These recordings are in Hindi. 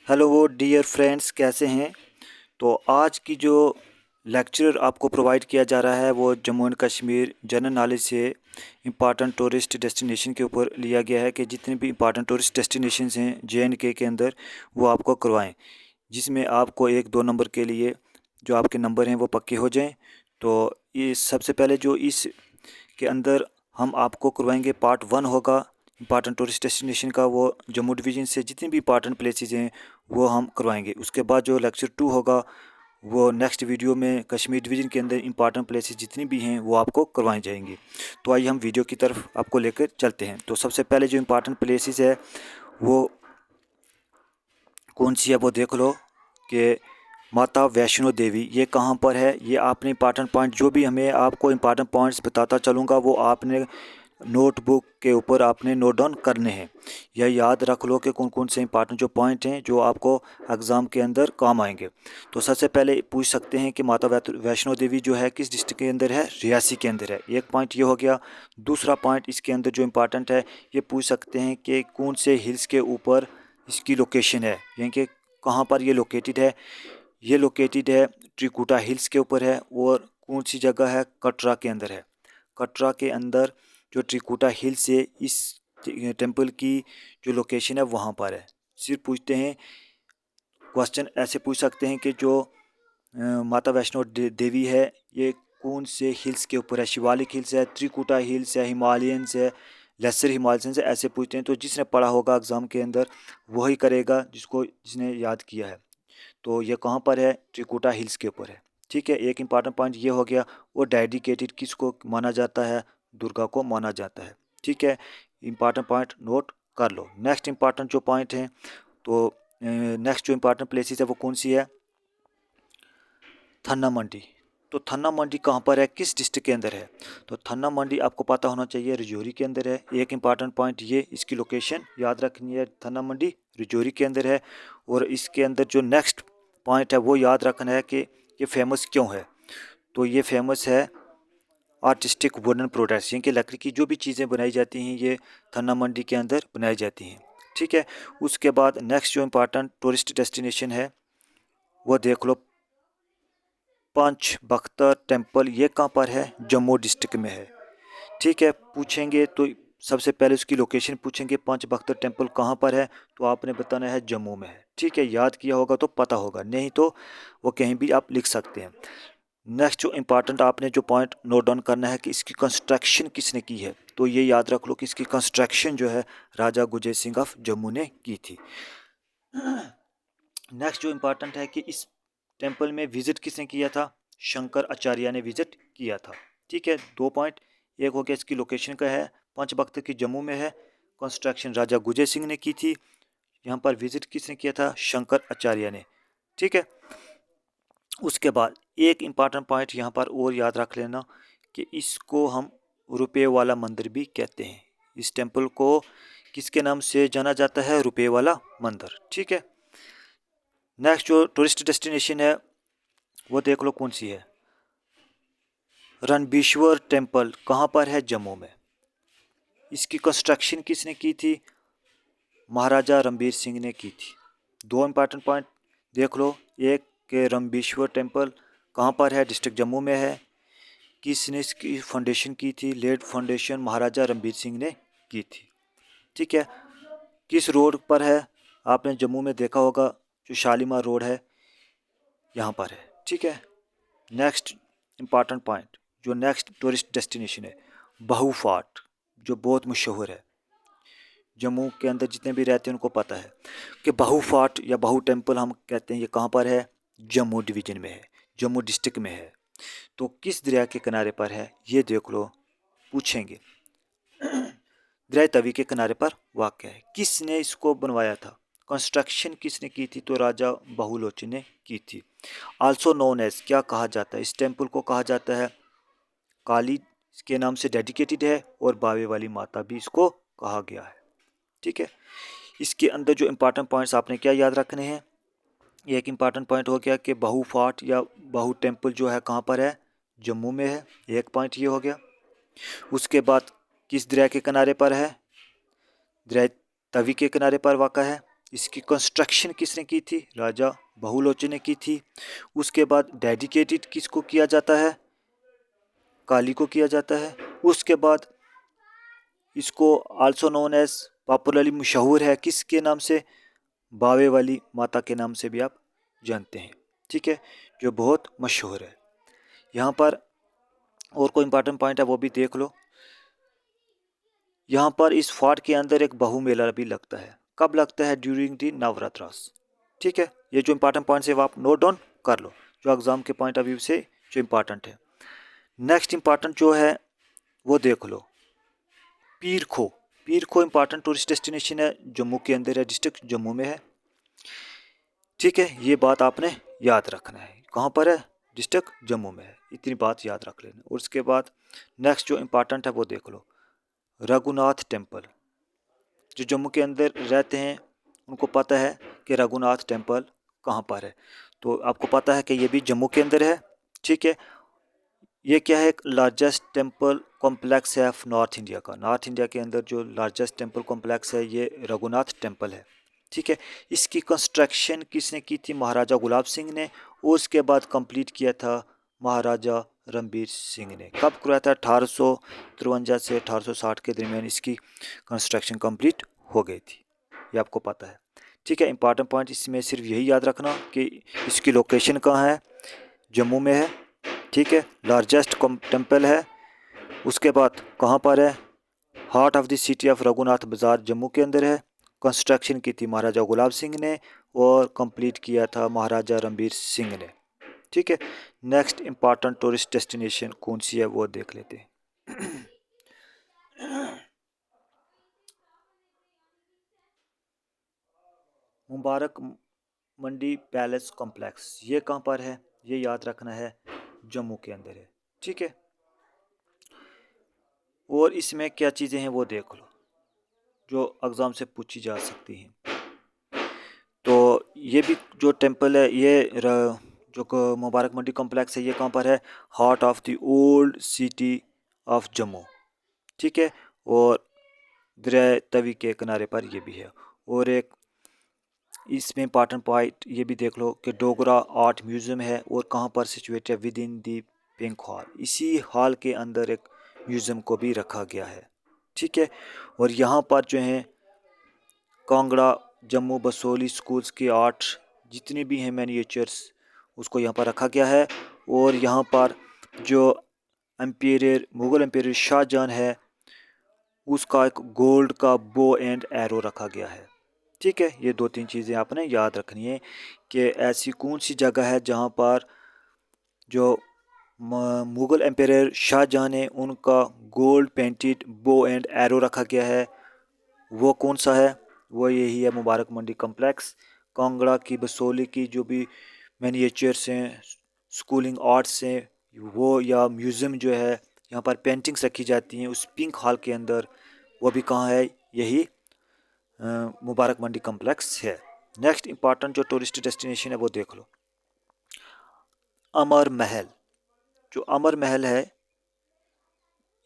हेलो डियर फ्रेंड्स, कैसे हैं। तो आज की जो लेक्चर आपको प्रोवाइड किया जा रहा है वो Jammu and Kashmir general knowledge से इम्पॉर्टेंट टूरिस्ट डेस्टिनेशन के ऊपर लिया गया है कि जितने भी इम्पॉर्टेंट टूरिस्ट डेस्टिनेशंस हैं JNK के अंदर वो आपको करवाएं, जिसमें आपको 1-2 नंबर के लिए जो आपके नंबर हैं वो पक्के हो जाएं। तो ये सबसे पहले जो इस के अंदर हम आपको करवाएंगे पार्ट 1 होगा इम्पॉर्टेंट टूरिस्ट डेस्टिनेशन का, वो जम्मू डिवीज़न से जितनी भी इम्पॉर्टेंट प्लेसेस हैं वो हम करवाएंगे। उसके बाद जो लेक्चर 2 होगा वो नेक्स्ट वीडियो में कश्मीर डिवीज़न के अंदर इंपॉर्टेंट प्लेसेस जितनी भी हैं वो आपको करवाए जाएंगे। तो आइए हम वीडियो की तरफ आपको लेकर चलते हैं। तो सबसे पहले जो इंपॉर्टेंट प्लेसेस है वो कौन सी है वो देख लो कि माता वैष्णो देवी ये कहाँ पर है। ये आपने इंपॉर्टेंट पॉइंट जो भी हमें आपको इंपॉर्टेंट पॉइंट्स बताता चलूँगा वो आपने नोटबुक के ऊपर आपने नोट डाउन करने हैं। यह याद रख लो कि कौन कौन से इंपॉर्टेंट जो पॉइंट हैं जो आपको एग्ज़ाम के अंदर काम आएंगे। तो सबसे पहले पूछ सकते हैं कि माता वैष्णो देवी जो है किस डिस्ट्रिक्ट के अंदर है। रियासी के अंदर है। एक पॉइंट ये हो गया। दूसरा पॉइंट इसके अंदर जो इम्पॉर्टेंट है ये पूछ सकते हैं कि कौन से हिल्स के ऊपर इसकी लोकेशन है, यानी कि कहाँ पर ये लोकेटेड है। ये लोकेटेड है त्रिकुटा हिल्स के ऊपर है। और कौन सी जगह है, कटरा के अंदर है। कटरा के अंदर जो त्रिकुटा हिल्स है इस टेंपल की जो लोकेशन है वहाँ पर है। सिर्फ पूछते हैं क्वेश्चन ऐसे पूछ सकते हैं कि जो माता वैष्णो देवी है ये कौन से हिल्स के ऊपर है। शिवालिक हिल्स है, त्रिकुटा हिल्स है, हिमालयंस है, लेसर हिमालयंस है, ऐसे पूछते हैं। तो जिसने पढ़ा होगा एग्ज़ाम के अंदर वही करेगा जिसने याद किया है। तो ये कहाँ पर है, त्रिकुटा हिल्स के ऊपर है। ठीक है, एक इंपॉर्टेंट पॉइंट ये हो गया। वो डेडिकेटेड किसको माना जाता है, दुर्गा को माना जाता है। ठीक है, इंपॉर्टेंट पॉइंट नोट कर लो। नेक्स्ट इंपॉर्टेंट जो पॉइंट है तो नेक्स्ट जो इंपॉर्टेंट प्लेसेस है वो कौन सी है, थन्ना मंडी। तो थन्ना मंडी कहाँ पर है, किस डिस्ट्रिक्ट के अंदर है। तो थन्ना मंडी आपको पता होना चाहिए राजौरी के अंदर है। एक इंपॉर्टेंट पॉइंट ये इसकी लोकेशन याद रखनी है, थन्ना मंडी राजौरी के अंदर है। और इसके अंदर जो नेक्स्ट पॉइंट है वो याद रखना है कि ये फेमस क्यों है। तो ये फेमस है आर्टिस्टिक वुडन प्रोडक्ट्स, यानी कि लकड़ी की जो भी चीज़ें बनाई जाती हैं ये थन्ना मंडी के अंदर बनाई जाती हैं। ठीक है, उसके बाद नेक्स्ट जो इम्पॉर्टेंट टूरिस्ट डेस्टिनेशन है वो देख लो, पंच बख्तर टेम्पल। ये कहाँ पर है, जम्मू डिस्ट्रिक्ट में है। ठीक है, पूछेंगे तो सबसे पहले उसकी लोकेशन पूछेंगे, पंच बख्तर टेम्पल कहाँ पर है, तो आपने बताना है जम्मू में है। ठीक है, याद किया होगा तो पता होगा, नहीं तो वो कहीं भी आप लिख सकते हैं। नेक्स्ट जो इम्पॉर्टेंट आपने जो पॉइंट नोट डाउन करना है कि इसकी कंस्ट्रक्शन किसने की है। तो ये याद रख लो कि इसकी कंस्ट्रक्शन जो है राजा गुजर सिंह ऑफ जम्मू ने की थी। नेक्स्ट जो इम्पॉर्टेंट है कि इस टेम्पल में विजिट किसने किया था, शंकर आचार्य ने विजिट किया था। ठीक है, 2 पॉइंट। एक हो गया इसकी लोकेशन का है, पंचबख्तर की जम्मू में है। कंस्ट्रक्शन राजा गुजर सिंह ने की थी। यहाँ पर विजिट किसने किया था, शंकर आचार्य ने। ठीक है, उसके बाद एक इम्पॉर्टेंट पॉइंट यहाँ पर और याद रख लेना कि इसको हम रुपये वाला मंदिर भी कहते हैं। इस टेम्पल को किसके नाम से जाना जाता है, रुपये वाला मंदिर। ठीक है, नेक्स्ट जो टूरिस्ट डेस्टिनेशन है वो देख लो कौन सी है, रणबीश्वर टेम्पल कहाँ पर है, जम्मू में। इसकी कंस्ट्रक्शन किसने की थी, महाराजा रणबीर सिंह ने की थी। 2 इम्पॉर्टेंट पॉइंट देख लो, एक के रणबीश्वर टेम्पल कहाँ पर है, डिस्ट्रिक्ट जम्मू में है। किसने इसकी फाउंडेशन की थी, लेड फाउंडेशन महाराजा रणबीर सिंह ने की थी। ठीक है, किस रोड पर है, आपने जम्मू में देखा होगा जो शालीमार रोड है यहाँ पर है। ठीक है, नेक्स्ट इम्पॉर्टेंट पॉइंट जो नेक्स्ट टूरिस्ट डेस्टिनेशन है, बहू फोर्ट, जो बहुत मशहूर है। जम्मू के अंदर जितने भी रहते हैं उनको पता है कि बहू फोर्ट या बहू टेम्पल हम कहते हैं, ये कहाँ पर है, जम्मू डिवीज़न में है, जम्मू डिस्ट्रिक्ट में है। तो किस दरिया के किनारे पर है ये देख लो, पूछेंगे। दरिया तवी के किनारे पर वाक़ है। किसने इसको बनवाया था, कंस्ट्रक्शन किसने की थी, तो राजा बहुलोचन ने की थी। आल्सो नोन एज क्या कहा जाता है, इस टेम्पल को कहा जाता है काली के नाम से डेडिकेटेड है, और बावे वाली माता भी इसको कहा गया है। ठीक है, इसके अंदर जो इम्पॉर्टेंट पॉइंट्स आपने क्या याद रखने हैं, एक इम्पॉर्टेंट पॉइंट हो गया कि बहू फोर्ट या बहू टेम्पल जो है कहाँ पर है, जम्मू में है। एक पॉइंट ये हो गया। उसके बाद किस दरिया के किनारे पर है, दरिया तवी के किनारे पर वाक़ा है। इसकी कंस्ट्रक्शन किसने की थी? राजा बहुलोचन ने की थी। उसके बाद डेडिकेटेड किसको किया जाता है? काली को किया जाता है। उसके बाद इसको आल्सो नोन एज पॉपुलरली मशहूर है किसके नाम से? बावे वाली माता के नाम से भी आप जानते हैं, ठीक है, जो बहुत मशहूर है। यहाँ पर और कोई इंपॉर्टेंट पॉइंट है वो भी देख लो। यहाँ पर इस फोर्ट के अंदर एक बहु मेला भी लगता है। कब लगता है? ड्यूरिंग दी नवरात्रास, ठीक है। ये जो इंपॉर्टेंट पॉइंट है वो आप नोट डाउन कर लो, जो एग्जाम के पॉइंट ऑफ व्यू से जो इंपॉर्टेंट है। नेक्स्ट इंपॉर्टेंट जो है वो देख लो, पीर खो। पीर खो इंपॉर्टेंट टूरिस्ट डेस्टिनेशन है, जम्मू के अंदर है, डिस्ट्रिक्ट जम्मू में है, ठीक है। ये बात आपने याद रखना है, कहाँ पर है? डिस्ट्रिक्ट जम्मू में है, इतनी बात याद रख लेना। और उसके बाद नेक्स्ट जो इंपॉर्टेंट है वो देख लो, रघुनाथ टेम्पल। जो जम्मू के अंदर रहते हैं उनको पता है कि रघुनाथ टेम्पल कहाँ पर है, तो आपको पता है कि ये भी जम्मू के अंदर है, ठीक है। ये क्या है? एक लार्जेस्ट टेम्पल कॉम्प्लेक्स है ऑफ नॉर्थ इंडिया का। नॉर्थ इंडिया के अंदर जो लार्जेस्ट टेम्पल कॉम्प्लेक्स है ये रघुनाथ टेम्पल है, ठीक है। इसकी कंस्ट्रक्शन किसने की थी? महाराजा गुलाब सिंह ने। और उसके बाद कंप्लीट किया था महाराजा रणबीर सिंह ने। कब कराया था? 1853 से 1860 के दरमियान इसकी कंस्ट्रक्शन कंप्लीट हो गई थी, ये आपको पता है, ठीक है। इंपॉर्टेंट पॉइंट इसमें सिर्फ यही याद रखना कि इसकी लोकेशन कहाँ है? जम्मू में है, ठीक है। लार्जेस्ट टेम्पल है। उसके बाद कहाँ पर है? Heart of the city of Raghunath बाजार जम्मू के अंदर है। कंस्ट्रक्शन की थी महाराजा गुलाब सिंह ने और कंप्लीट किया था महाराजा रणबीर सिंह ने, ठीक है। नेक्स्ट इंपॉर्टेंट टूरिस्ट डेस्टिनेशन कौन सी है वो देख लेते हैं। मुबारक मंडी पैलेस कॉम्प्लेक्स, ये कहाँ पर है? ये याद रखना है, जम्मू के अंदर है, ठीक है। और इसमें क्या चीज़ें हैं वो देख लो जो एग्ज़ाम से पूछी जा सकती हैं। तो ये भी जो टेंपल है ये जो मुबारक मंडी कॉम्प्लेक्स है ये कहाँ पर है? Heart of the old city of Jammu, ठीक है। और दरिया तवी के किनारे पर ये भी है। और एक इसमें इंपॉर्टेंट पॉइंट ये भी देख लो कि डोगरा आर्ट म्यूज़ियम है और कहाँ पर सिचुएटेड है? With in the pink hall. इसी हॉल के अंदर एक म्यूज़ियम को भी रखा गया है, ठीक है। और यहाँ पर जो है कांगड़ा जम्मू बसोली स्कूल्स के आर्ट जितने भी हैं मैनिएचर्स उसको यहाँ पर रखा गया है। और यहाँ पर जो एम्पायर मुग़ल एम्पायर शाहजहां है उसका एक गोल्ड का बो एंड एरो रखा गया है, ठीक है। ये 2-3 चीज़ें आपने याद रखनी है कि ऐसी कौन सी जगह है जहाँ पर जो मुग़ल एम्पायर शाहजहां ने उनका gold painted bow and arrow रखा गया है, वो कौन सा है? वो यही है मुबारक मंडी कॉम्प्लेक्स। कांगड़ा की बसोली की जो भी मैनिएचर्स हैं, स्कूलिंग आर्ट्स हैं, वो या म्यूज़ियम जो है यहाँ पर पेंटिंग्स रखी जाती हैं उस पिंक हॉल के अंदर, वो भी कहाँ है? यही मुबारक मंडी कॉम्प्लेक्स है। नेक्स्ट इंपॉर्टेंट जो टूरिस्ट डेस्टिनेशन है वो देख लो, अमर महल। जो अमर महल है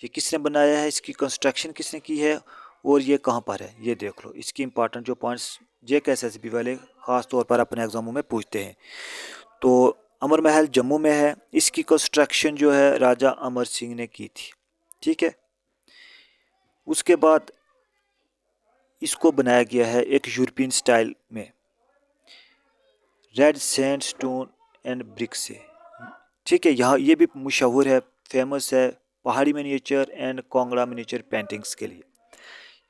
ये किसने बनाया है? इसकी कंस्ट्रक्शन किसने की है? और ये कहाँ पर है? ये देख लो। इसकी इंपॉर्टेंट जो पॉइंट्स JKSSB वाले ख़ास तौर पर अपने एग्जामों में पूछते हैं। तो अमर महल जम्मू में है। इसकी कंस्ट्रक्शन जो है राजा अमर सिंह ने की थी, ठीक है। उसके बाद इसको बनाया गया है एक यूरोपियन स्टाइल में, रेड सैंडस्टोन एंड ब्रिक से, ठीक है। यहाँ ये भी मशहूर है, फेमस है पहाड़ी miniature and Kangra miniature paintings के लिए।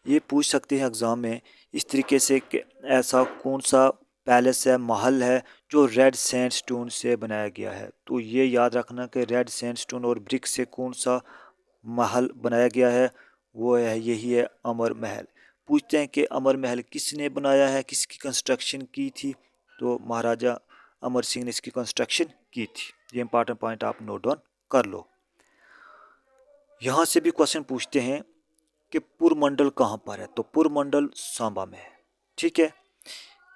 ये पूछ सकते हैं एग्ज़ाम में इस तरीके से कि ऐसा कौन सा पैलेस है, महल है जो रेड सैंडस्टोन से बनाया गया है। तो ये याद रखना कि रेड सैंडस्टोन और ब्रिक से कौन सा महल बनाया गया है, वो है यही है अमर महल। पूछते हैं कि अमर महल किसने बनाया है, किसकी कंस्ट्रक्शन की थी? तो महाराजा अमर सिंह ने इसकी कंस्ट्रक्शन की थी। ये इंपॉर्टेंट पॉइंट आप नोट डाउन कर लो। यहाँ से भी क्वेश्चन पूछते हैं कि पुरमंडल कहाँ पर है? तो पुरमंडल सांबा में है, ठीक है।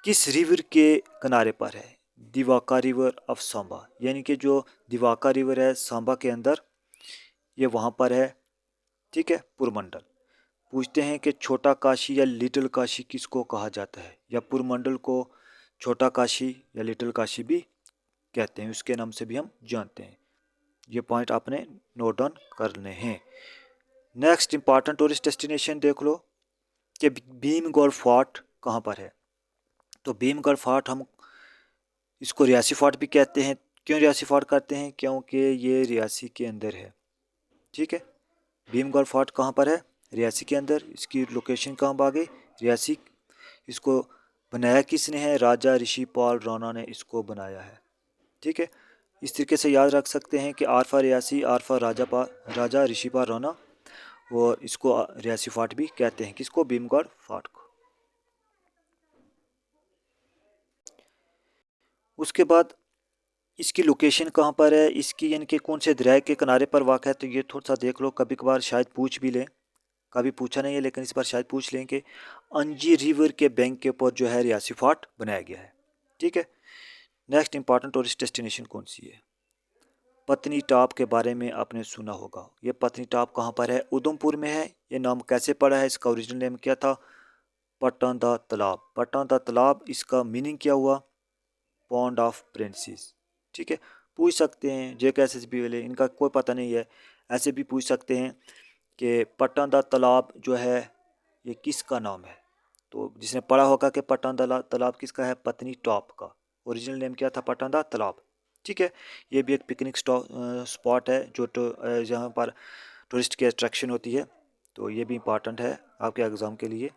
किस रिवर के किनारे पर है? दिवाका रिवर ऑफ सांबा, यानी कि जो दिवाका रिवर है सांबा के अंदर, ये वहाँ पर है, ठीक है, पुरमंडल। पूछते हैं कि छोटा काशी या लिटिल काशी किसको कहा जाता है, या पुरमंडल को छोटा काशी या लिटिल काशी भी कहते हैं, उसके नाम से भी हम जानते हैं। ये पॉइंट आपने नोट डाउन करने हैं। नेक्स्ट इंपॉर्टेंट टूरिस्ट डेस्टिनेशन देख लो कि भीमगढ़ फोर्ट कहाँ पर है। तो भीमगढ़ फोर्ट हम इसको रियासी फोर्ट भी कहते हैं। क्यों रियासी फोर्ट कहते हैं? क्योंकि ये रियासी के अंदर है। ठीक है, भीमगढ़ फोर्ट कहाँ पर है? रियासी के अंदर। इसकी लोकेशन कहाँ पर आ गई? रियासी। इसको बनाया किसने है? राजा ऋषिपाल राणा ने इसको बनाया है। ठीक है, इस तरीके से याद रख सकते हैं कि R for Reasi, R for Raja Rishipal Rana, और इसको रियासी फोर्ट भी कहते हैं। किसको? भीमगढ़ फोर्ट को। उसके बाद इसकी लोकेशन कहाँ पर है, इसकी यानी कि कौन से दरिया के किनारे पर वाक़ है, तो ये थोड़ा सा देख लो। कभी कभार शायद पूछ भी लें, कभी पूछा नहीं है लेकिन इस बार शायद पूछ लें कि अंजी रिवर के बैंक के ऊपर जो है रियासी फोर्ट बनाया गया है। ठीक है, नेक्स्ट इंपॉर्टेंट टूरिस्ट डेस्टिनेशन कौन सी है? पत्नी टॉप के बारे में आपने सुना होगा। ये पत्नी टॉप कहाँ पर है? उधमपुर में है। ये नाम कैसे पड़ा है? इसका ओरिजिनल नेम क्या था? पट्टन दा तालाब। पट्टन दा तालाब, इसका मीनिंग क्या हुआ? Pond of princess. ठीक है, पूछ सकते हैं JKSSB वाले, इनका कोई पता नहीं है, ऐसे भी पूछ सकते हैं कि पट्टन दा तालाब जो है ये किसका नाम है। तो जिसने पढ़ा होगा कि पट्टन दा तालाब किसका है? पत्नी टॉप का। ओरिजिनल नेम क्या था? पट्टन दा तालाब। ठीक है, ये भी एक पिकनिक स्पॉट है जो जहाँ पर टूरिस्ट की अट्रैक्शन होती है। तो ये भी इम्पॉर्टेंट है आपके एग्ज़ाम के लिए।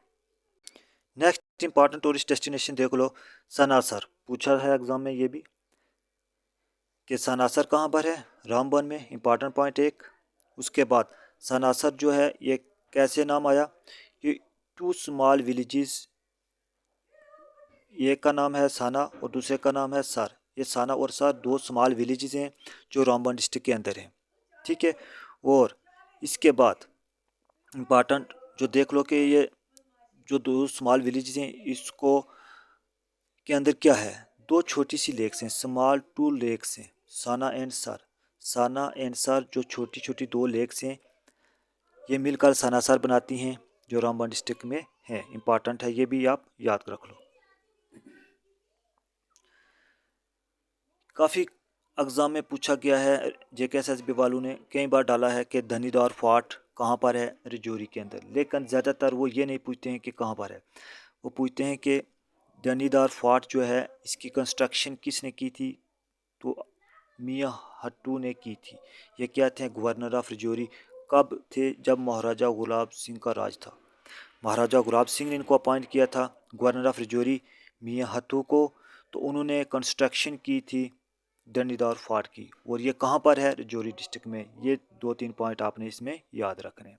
नेक्स्ट इंपॉर्टेंट टूरिस्ट डेस्टिनेशन देख लो, सनासर। पूछा है एग्ज़ाम में ये भी कि सनासर कहाँ पर है? रामबन में। इंपॉर्टेंट पॉइंट एक। उसके बाद सनासर जो है ये कैसे नाम आया? ये टू स्मॉल विलेजेस, एक का नाम है साना और दूसरे का नाम है सर। ये साना और सर दो स्मॉल विलेजेस हैं जो रामबन डिस्ट्रिक्ट के अंदर हैं। ठीक है, और इसके बाद इम्पॉर्टेंट जो देख लो कि ये जो दो स्मॉल विलेजेस हैं इसको के अंदर क्या है? दो छोटी सी लेक्स हैं, स्मॉल टू लेक्स हैं, साना एंड सर। साना एंड सर जो छोटी छोटी दो लेक्स हैं ये मिलकर सनासर बनाती हैं जो रामबन डिस्ट्रिक्ट में है। इम्पॉर्टेंट है, ये भी आप याद रख लो। काफ़ी एग्ज़ाम में पूछा गया है, JKSSB वालों ने कई बार डाला है कि धनीदार फोर्ट कहाँ पर है? रजौरी के अंदर। लेकिन ज़्यादातर वो ये नहीं पूछते हैं कि कहाँ पर है, वो पूछते हैं कि धनीदार फोर्ट जो है इसकी कंस्ट्रक्शन किसने की थी? तो मियाँ हट्टू ने की थी। ये क्या थे? Governor of Rajouri. कब थे? जब महाराजा गुलाब सिंह का राज था। महाराजा गुलाब सिंह ने इनको अपॉइंट किया था गवर्नर ऑफ रजौरी मियाँ हट्टू को। तो उन्होंने कंस्ट्रक्शन की थी धनीदार फोर्ट की, और ये कहाँ पर है? रजौरी डिस्ट्रिक्ट में। ये 2-3 पॉइंट आपने इसमें याद रखने हैं।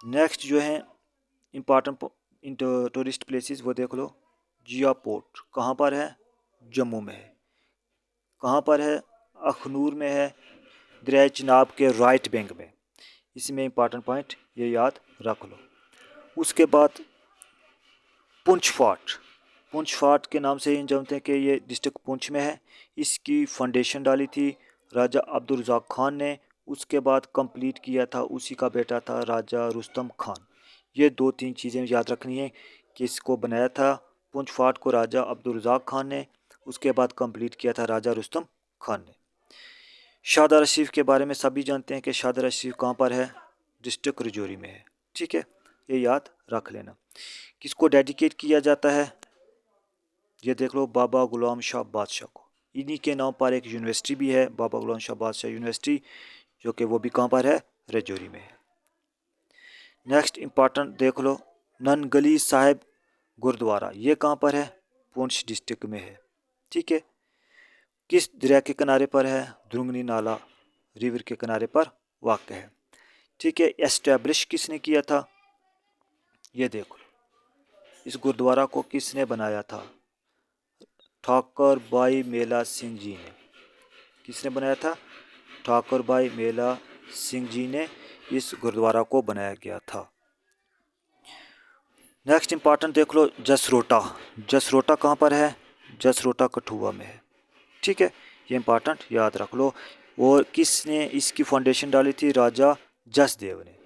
नेक्स्ट जो है इंपॉर्टेंट टूरिस्ट प्लेसेस वो देख लो। जिया पोर्ट कहाँ पर है? जम्मू में है। कहाँ पर है? अखनूर में है, दरिया चिनाब के राइट बैंक में। इसमें इंपॉर्टेंट पॉइंट ये याद रख लो। उसके बाद पुंछ फोर्ट। पुंछ फोर्ट के नाम से ही जानते हैं कि ये डिस्ट्रिक्ट पुंछ में है। इसकी फाउंडेशन डाली थी राजा अब्दुल रज़ाक खान ने। उसके बाद कंप्लीट किया था उसी का बेटा था राजा रुस्तम खान। ये 2-3 चीज़ें याद रखनी है कि इसको बनाया था पुंछ फोर्ट को राजा अब्दुल रज़ाक खान ने, उसके बाद कंप्लीट किया था राजा रुस्तम खान ने। शाहदरा शरीफ के बारे में सभी जानते हैं कि शाहदरा शरीफ कहाँ पर है? डिस्ट्रिक्ट रजौरी में है। ठीक है, ये याद रख लेना। किसको डेडिकेट किया जाता है? ये देख लो, बाबा गुलाम शाह बादशाह को। इन्हीं के नाम पर एक यूनिवर्सिटी भी है, बाबा गुलाम शाह बादशाह यूनिवर्सिटी, जो कि वो भी कहाँ पर है? रजौरी में है। नेक्स्ट इंपॉर्टेंट देख लो, ननगली साहिब गुरुद्वारा। ये कहाँ पर है? पुंछ डिस्ट्रिक्ट में है। ठीक है, किस दरिया के किनारे पर है? द्रुंगनी नाला रिवर के किनारे पर वाक़ है। ठीक है, एस्टेब्लिश किसने किया था? ये देखो, इस गुरुद्वारा को किसने बनाया था? ठाकुर भाई मेला सिंह जी ने। किसने बनाया था? ठाकुर भाई मेला सिंह जी ने इस गुरुद्वारा को बनाया गया था। नेक्स्ट इंपॉर्टेंट देख लो, जसरोटा। जसरोटा कहाँ पर है? जसरोटा कठुआ में है। ठीक है, ये इंपॉर्टेंट याद रख लो। और किसने इसकी फाउंडेशन डाली थी? राजा जसदेव ने।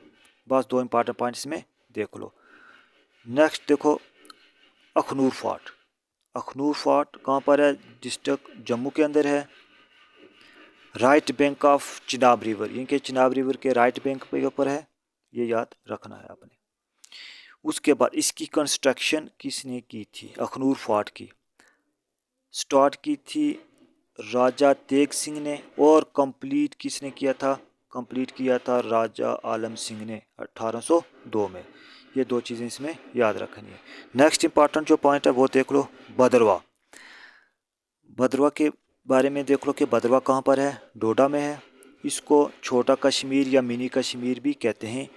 बस 2 इंपॉर्टेंट पॉइंट इसमें देख लो। नेक्स्ट देखो अखनूर फोर्ट। अखनूर फोर्ट कहाँ पर है? डिस्ट्रिक्ट जम्मू के अंदर है। Right bank of Chenab river, इनके चिनाब रिवर के राइट बैंक के ऊपर है, ये याद रखना है आपने। उसके बाद इसकी कंस्ट्रक्शन किसने की थी? अखनूर फोर्ट की स्टार्ट की थी राजा तेग सिंह ने, और कंप्लीट किसने किया था? कंप्लीट किया था राजा आलम सिंह ने 1802 में। ये 2 चीज़ें इसमें याद रखनी है। नेक्स्ट इंपॉर्टेंट जो पॉइंट है वो देख लो भद्रवा। भद्रवा के बारे में देख लो कि भद्रवा कहाँ पर है? डोडा में है। इसको छोटा कश्मीर या मिनी कश्मीर भी कहते हैं,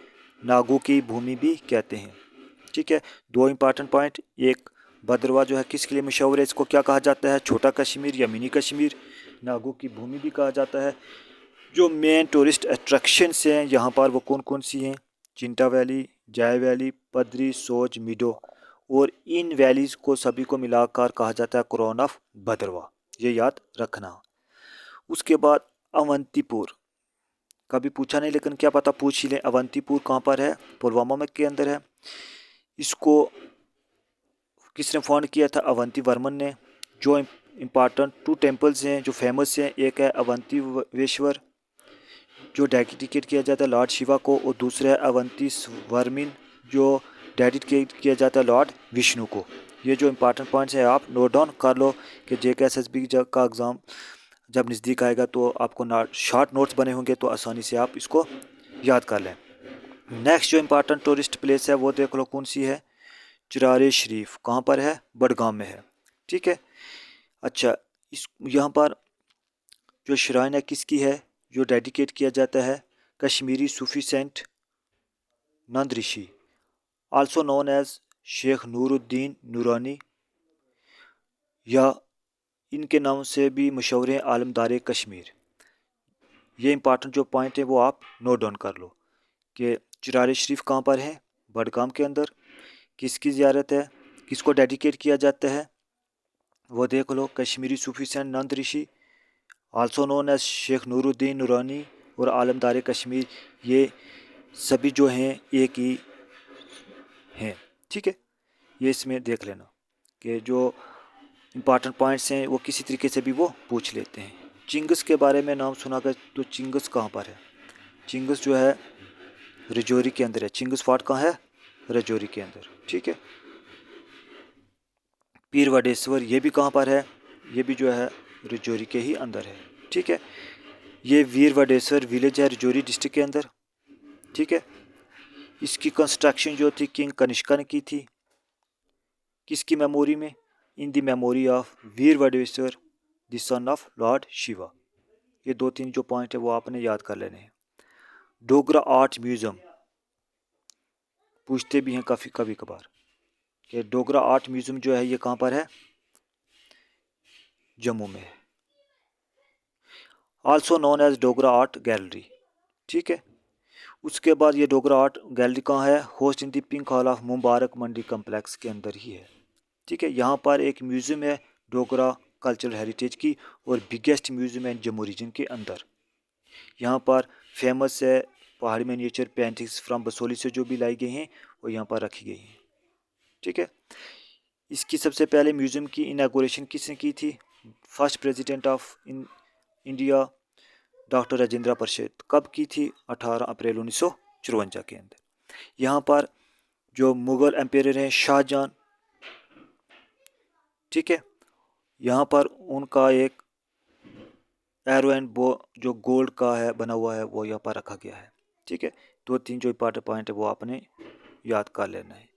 नागों की भूमि भी कहते हैं। ठीक है, 2 इंपॉर्टेंट पॉइंट। एक भद्रवा जो है किसके लिए मशहूर है? इसको क्या कहा जाता है? छोटा कश्मीर या मिनी कश्मीर, नागों की भूमि भी कहा जाता है। जो मेन टूरिस्ट अट्रैक्शंस हैं यहाँ पर वो कौन कौन सी हैं? चिंटा वैली, जाय वैली, पदरी, सोज, मिडो, और इन वैलीज़ को सभी को मिलाकर कहा जाता है क्राउन ऑफ भद्रवा, ये याद रखना। उसके बाद अवंतीपुर, कभी पूछा नहीं लेकिन क्या पता पूछ ही लें। अवंतीपुर कहाँ पर है? पुलवामा में के अंदर है। इसको किसने फाउंड किया था? अवंती वर्मन ने। जो इम्पॉर्टेंट 2 टेम्पल्स हैं जो फेमस हैं, एक है अवंतीवेश्वर जो डेडिकेट किया जाता है लॉर्ड शिवा को, और दूसरा है अवंती स्वर्मिन जो डेडिकेट किया जाता है लॉर्ड विष्णु को। ये जो इंपॉर्टेंट पॉइंट्स हैं आप नोट डाउन कर लो कि JKSSB का एग्ज़ाम जब नज़दीक आएगा तो आपको शॉर्ट नोट्स बने होंगे तो आसानी से आप इसको याद कर लें। नेक्स्ट जो इंपॉर्टेंट टूरिस्ट प्लेस है वो देख लो कौन सी है? चिरार शरीफ। कहाँ पर है? बडगाम में है। ठीक है, अच्छा इस यहाँ पर जो श्राइन है किसकी है? जो डेडिकेट किया जाता है Kashmiri sufi saint Nand Rishi, also known as Sheikh Nooruddin Noorani, या इनके नाम से भी मशहूर है आलमदार कश्मीर। ये इंपॉर्टेंट जो पॉइंट है वो आप नोट डाउन कर लो कि चिरार शरीफ कहाँ पर है? बडगाम के अंदर। किसकी ज़ियारत है? किसको डेडिकेट किया जाता है? वो देख लो Kashmiri sufi saint Nand Rishi, also known as Sheikh Nooruddin Noorani और आलमदार कश्मीर, ये सभी जो हैं एक ही हैं। ठीक है, ये इसमें देख लेना कि जो इम्पॉर्टेंट पॉइंट्स हैं वो किसी तरीके से भी वो पूछ लेते हैं। चिंगस के बारे में नाम सुना कर, तो चिंगस कहाँ पर है? चिंगस जो है रजौरी के अंदर है। चिंगस फोर्ट कहाँ है? रजौरी के अंदर। ठीक है, पीर वडेश्वर ये भी कहाँ पर है? ये भी जो है रजौरी के ही अंदर है। ठीक है, ये वीर वडेश्वर विलेज है रजौरी डिस्ट्रिक्ट के अंदर। ठीक है, इसकी कंस्ट्रक्शन जो थी किंग कनिष्का ने की थी। किसकी मेमोरी में? In the memory of Veer Vadeshwar the son of lord Shiva. ये 2-3 जो पॉइंट है वो आपने याद कर लेने हैं। डोगरा आर्ट म्यूज़ियम पूछते भी हैं काफ़ी कभी कभार कि डोगरा आर्ट म्यूज़ियम जो है ये कहाँ पर है? जम्मू में है, also known as Dogra art gallery. ठीक है, उसके बाद ये डोगरा आर्ट गैलरी कहाँ है? Host in the pink hall of Mubarak Mandi complex के अंदर ही है। ठीक है, यहाँ पर एक म्यूज़ियम है डोगरा कल्चरल हेरिटेज की, और बिगेस्ट म्यूज़ियम है जम्मू रीजन के अंदर। यहाँ पर फेमस है पहाड़ी में नेचर पेंटिंग्स फ्रॉम बसोली से जो भी लाई गई हैं वो यहाँ पर रखी गई हैं। ठीक है, इसकी सबसे पहले म्यूज़ियम की इनागोरेशन किसने की थी? First president of India doctor Rajendra Prasad. कब की थी? 18 अप्रैल 1954 के अंदर। यहाँ पर जो मुग़ल एम्पायर हैं शाहजहां, ठीक है, यहाँ पर उनका एक एरो एंड बो जो गोल्ड का है बना हुआ है वो यहाँ पर रखा गया है। ठीक है, 2-3 जो इंपॉर्टेंट पॉइंट है वो आपने याद कर लेना है।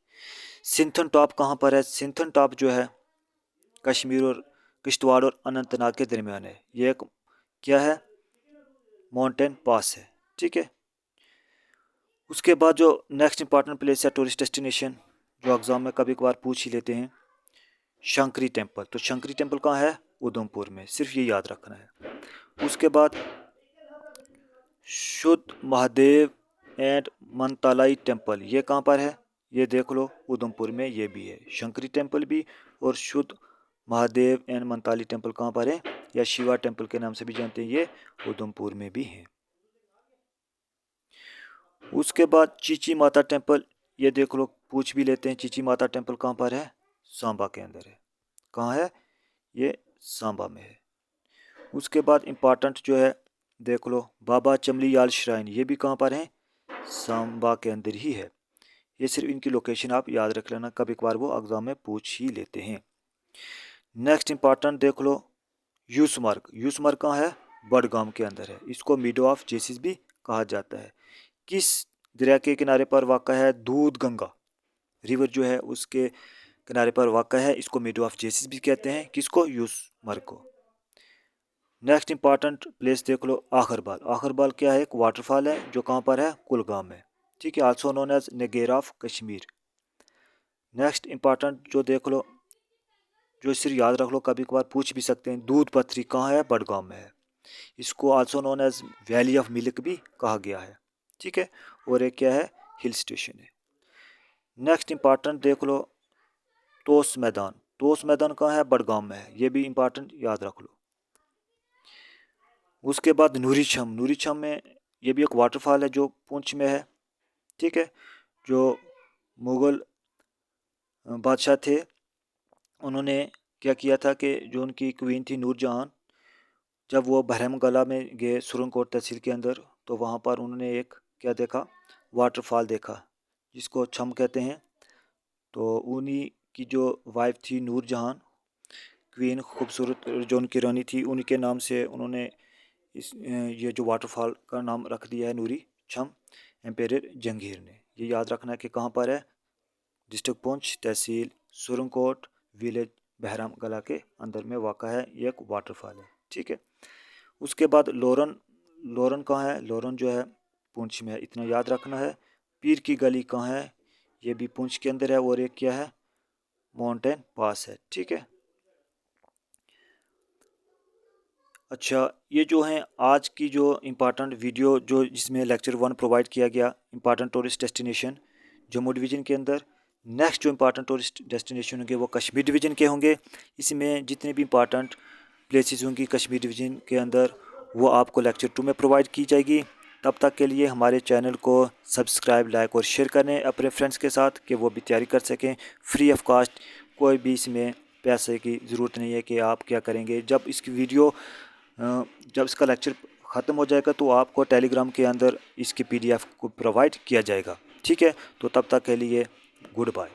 सिंथन टॉप कहाँ पर है? सिंथन टॉप जो है कश्मीर और किश्तवाड़ और अनंतनाग के दरमियान है। ये एक क्या है? माउंटेन पास है। ठीक है, उसके बाद जो नेक्स्ट इंपॉर्टेंट प्लेस है टूरिस्ट डेस्टिनेशन जो एग्ज़ाम में कभी कभार पूछ ही लेते हैं, शंकरी टेम्पल। तो शंकरी टेम्पल कहाँ है? उधमपुर में, सिर्फ ये याद रखना है। उसके बाद शुद्ध महादेव एंड मनतालाई टेम्पल, ये कहाँ पर है? ये देख लो उधमपुर में ये भी है, शंकरी टेम्पल भी और शुद्ध महादेव एंड मनताली टेम्पल कहाँ पर है? या शिवा टेम्पल के नाम से भी जानते हैं, ये उधमपुर में भी है। उसके बाद चीची माता टेम्पल, ये देख लो, पूछ भी लेते हैं चीची माता टेम्पल कहाँ पर है? सांबा के अंदर है। कहाँ है? ये सांबा में है। उसके बाद इम्पॉर्टेंट जो है देख लो, बाबा चमलीयाल श्राइन, ये भी कहाँ पर है? सांबा के अंदर ही है। ये सिर्फ इनकी लोकेशन आप याद रख लेना, कभी कभार वो एग्जाम में पूछ ही लेते हैं। नेक्स्ट इम्पॉर्टेंट देख लो, यूसमर्ग। यूसमर्ग कहाँ है? बडगाम के अंदर है। इसको मिडो ऑफ जेसिस भी कहा जाता है। किस दरिया के किनारे पर वाक़ा है? दूध गंगा रिवर जो है उसके किनारे पर वाक़ा है। इसको मिडो ऑफ जेसिस भी कहते हैं। किसको? यूसमर्ग को। नेक्स्ट इंपॉर्टेंट प्लेस देख लो, आखरबाल। आखरबाल क्या है? एक वाटरफॉल है जो कहाँ पर है? कुलगाम में। ठीक है, आल्सो नोन एज नेगेर ऑफ कश्मीर। नेक्स्ट इंपॉर्टेंट जो देख लो, जो सिर्फ याद रख लो, कभी कभार पूछ भी सकते हैं, दूध पथरी कहाँ है? बडगाम में है। इसको also known as valley of milk भी कहा गया है। ठीक है, और एक क्या है? हिल स्टेशन है। नेक्स्ट इंपॉर्टेंट देख लो, तोस मैदान। तोस मैदान कहाँ है? बडगाम में है। ये भी इंपॉर्टेंट याद रख लो। उसके बाद नूरीछम। नूरीछम में ये भी एक वाटरफॉल है जो पुंछ में है। ठीक है, जो मुग़ल बादशाह थे, उन्होंने क्या किया था कि जो उनकी क्वीन थी नूरजहां, जब वो बहरमगला में गए सुरनकोट तहसील के अंदर, तो वहाँ पर उन्होंने एक क्या देखा? वाटरफॉल देखा जिसको छम कहते हैं। तो उन्हीं की जो वाइफ थी नूरजहां, क्वीन खूबसूरत जो उनकी रानी थी, उन्हीं के नाम से उन्होंने ये जो वाटरफॉल का नाम रख दिया है नूरी छम, एम्पेरर जहांगीर ने। ये याद रखना है कि कहाँ पर है? डिस्ट्रिक्ट पुंछ, तहसील सुरनकोट, विलेज बहरमगला के अंदर में वाक़ा है। ये एक वाटरफॉल है। ठीक है, उसके बाद लोरन। लोरन कहाँ है? लोरन जो है पुंछ में है, इतना याद रखना है। पीर की गली कहाँ है? ये भी पुंछ के अंदर है। और एक क्या है? माउंटेन पास है। ठीक है, अच्छा, ये जो है आज की जो इम्पॉर्टेंट वीडियो जो जिसमें लेक्चर 1 प्रोवाइड किया गया, important tourist destination Jammu division के अंदर। नेक्स्ट जो इम्पॉर्टेंट टूरिस्ट डेस्टिनेशन होंगे वो कश्मीर डिवीज़न के होंगे। इसमें जितने भी इम्पॉर्टेंट प्लेसेस होंगी कश्मीर डिवीज़न के अंदर, वो आपको लेक्चर 2 में प्रोवाइड की जाएगी। तब तक के लिए हमारे चैनल को सब्सक्राइब, लाइक और शेयर करें अपने फ्रेंड्स के साथ कि वो भी तैयारी कर सकें फ्री ऑफ कॉस्ट। कोई भी इसमें पैसे की ज़रूरत नहीं है कि आप क्या करेंगे। जब इसका लेक्चर ख़त्म हो जाएगा तो आपको टेलीग्राम के अंदर इसकी PDF को प्रोवाइड किया जाएगा। ठीक है, तो तब तक के लिए गुड बाय।